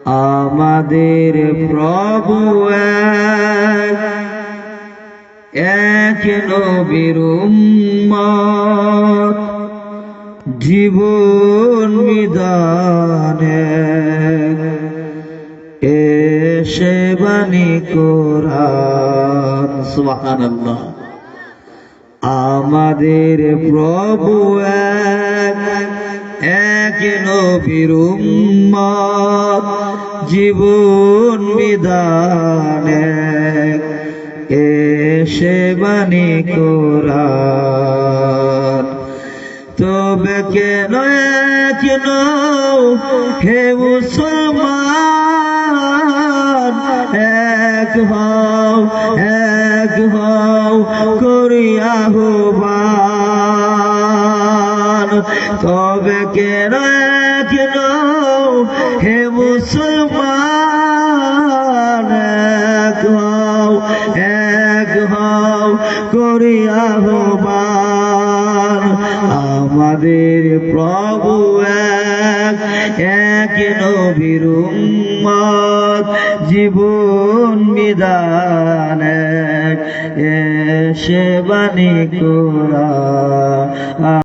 আমাদের প্রভু এক নবীর উম্মত জীবন বিধানে এসে বাণী কোরআন। সুবহানাল্লাহ। আমাদের প্রভু এক নবীর উম্মত জীবন বিধানে এসে বাণী কোরআন। তবে কেন হে মুসলমান এক হও করিয়া আহ্বান। তবে কেন হে মুসলমান এক হও করিয়া আহ্বান। আমাদের প্রভু এক নবীর উম্মত জীবন বিধানে এসে বাণী কোরআন।